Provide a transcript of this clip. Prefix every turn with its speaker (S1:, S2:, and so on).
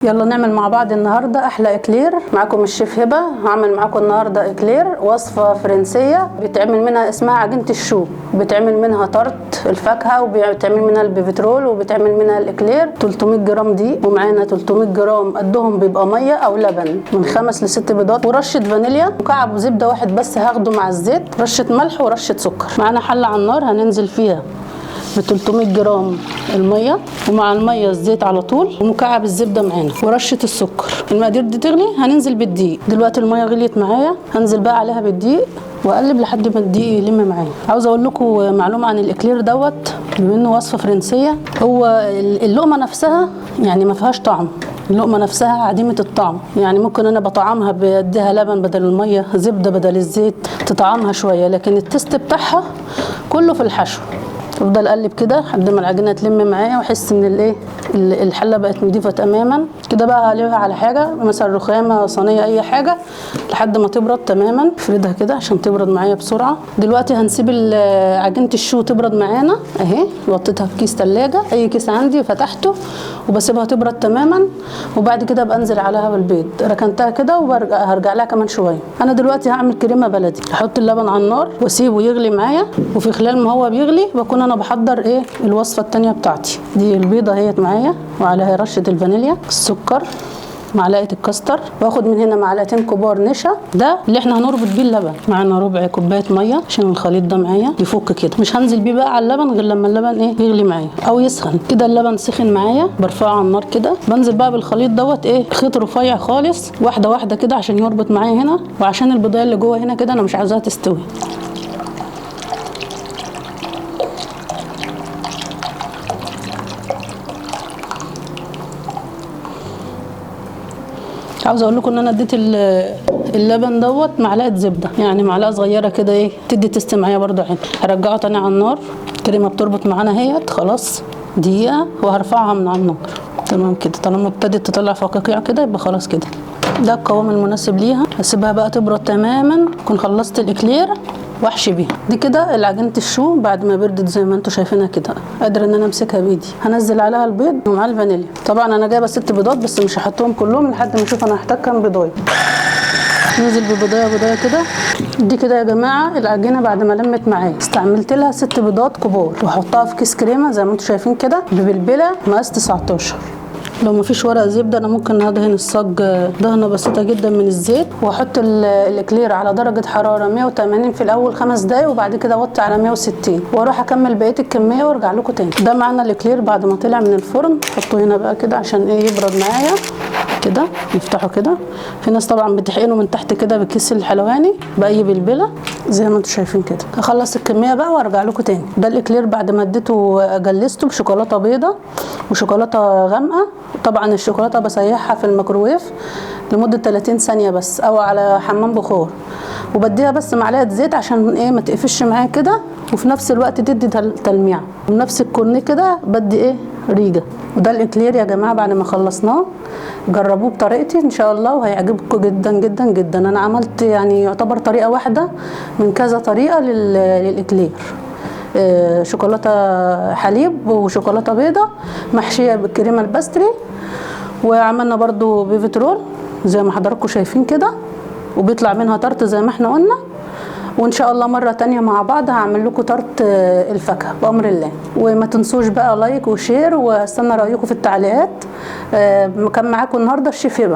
S1: يلا نعمل مع بعض النهارده احلى اكلير. معاكم الشيف هبه. هعمل معاكم النهارده اكلير وصفه فرنسيه بيتعمل منها اسمها عجينه الشو. بيتعمل منها طرط الفاكهه وبيتعمل منها البيفترول وبيتعمل منها الاكلير. 300 جرام دي ومعانا 300 جرام قدهم بيبقى ميه او لبن من 5 ل 6 بيضات ورشه فانيليا وكعب زبده واحد بس هاخده مع الزيت، رشه ملح ورشه سكر. معانا حله على النار هننزل فيها ب 300 جرام الميه ومع الميه الزيت على طول ومكعب الزبده معانا ورشه السكر. المقادير دي تغلي هننزل بالدقيق. دلوقتي الميه غليت معايا، هنزل بقى عليها بالدقيق واقلب لحد ما الدقيق يلم معايا. عاوزه اقول لكم معلومه عن الاكلير دوت، بما انه وصفه فرنسيه. هو اللقمه نفسها يعني ما فيهاش طعم، اللقمه نفسها عديمه الطعم. يعني ممكن انا بطعمها بديها لبن بدل الميه، زبده بدل الزيت، تطعمها شويه، لكن التست بتاعها كله في الحشو. افضل اقلب كده لحد ما العجينه تلم معايا واحس ان الحله بقت نضيفه تماما كده. بقى هقلبها على حاجه مثلا رخامه، صينيه، اي حاجه لحد ما تبرد تماما. افردها كده عشان تبرد معايا بسرعه. دلوقتي هنسيب عجينه الشو تبرد معانا اهي. وطيتها في كيس ثلاجه، اي كيس عندي، فتحته وبسيبها تبرد تماما. وبعد كده بنزل عليها بالبيض. ركنتها كده وهرجع لها كمان شويه. انا دلوقتي هعمل كريمه بلدي. احط اللبن على النار واسيبه يغلي معايا، وفي خلال ما هو بيغلي بكون انا بحضر الوصفه الثانيه بتاعتي. دي البيضه اهيت معايا وعليها رشه الفانيليا، السكر، معلقه الكاستر، واخد من هنا معلقتين كبار نشا، ده اللي احنا هنربط بيه اللبن. معانا ربع كوبايه ميه عشان الخليط ده معايا يفك كده. مش هنزل بيه بقى على اللبن غير لما اللبن يغلي معايا او يسخن كده. اللبن سخن معايا برفعه على النار كده. بنزل بقى بالخليط دوت خيط رفيع خالص، واحده واحده كده عشان يربط معايا هنا، وعشان البيضايه اللي جوه هنا كده انا مش عايزاها تستوي. عاوزه اقول لكم ان انا اديت اللبن دوت معلقه زبده، يعني معلقه صغيره كده تدي تست معايا برده. هرجعه تاني على النار. الكريمه بتربط معانا اهيت خلاص دقيقه، وهرفعها من على النار. تمام كده. طالما ابتدت تطلع فقاقيع كده يبقى خلاص كده ده القوام المناسب ليها. هسيبها بقى تبرد تماما. اكون خلصت الاكلير واحشي بيها. دي كده عجينه الشو بعد ما بردت زي ما انتم شايفينها كده، قادره ان انا امسكها بايدي. هنزل عليها البيض ومع الفانيليا. طبعا انا جايبه 6 بيضات بس مش هحطهم كلهم لحد ما اشوف انا هحتاج كام بيضايه. ننزل ببيضايه كده. دي كده يا جماعه العجينه بعد ما لمت معايا استعملت لها 6 بيضات كبار، وهحطها في كيس كريمه زي ما انتم شايفين كده ببلبله مقاس 19. لو مفيش ورق زبده انا ممكن ادهن الصاج دهنه بسيطه جدا من الزيت، واحط الاكلير على درجه حراره 180 في الاول 5 دقايق، وبعد كده اوطي على 160 واروح اكمل بقيه الكميه وارجع لكم تاني. ده معانا الاكلير بعد ما طلع من الفرن. حطه هنا بقى كده عشان يبرد معايا كده. نفتحه كده. في ناس طبعا بتحقنه من تحت كده بالكيس الحلواني باي بلبله زي ما انتم شايفين كده. هخلص الكميه بقى وارجع لكم تاني. ده الاكلير بعد ما اديته جلسته بشوكولاته بيضه وشوكولاته غامقه. طبعا الشوكولاته بسيحها في الميكروويف لمده 30 ثانيه بس، او على حمام بخار، وبديها بس معلقه زيت عشان ما تقفش معايا كده، وفي نفس الوقت تدي تلميع. ونفس الكورنيه كده بدي ريجه. وده الاكلير يا جماعه بعد ما خلصناه. جربوه بطريقتي ان شاء الله وهيعجبكم جدا جدا جدا. انا عملت يعني يعتبر طريقه واحده من كذا طريقه للاكلير. شوكولاته حليب وشوكولاته بيضه محشيه بالكريمه الباستري، وعملنا برضو بيفترول زي ما حضراتكم شايفين كده، وبيطلع منها طرط زي ما احنا قلنا. وان شاء الله مره تانية مع بعض هعمل لكم طرط الفاكهه بامر الله. وما تنسوش بقى لايك وشير، واستنى رايكم في التعليقات. كان معاكم النهارده الشيف هبه.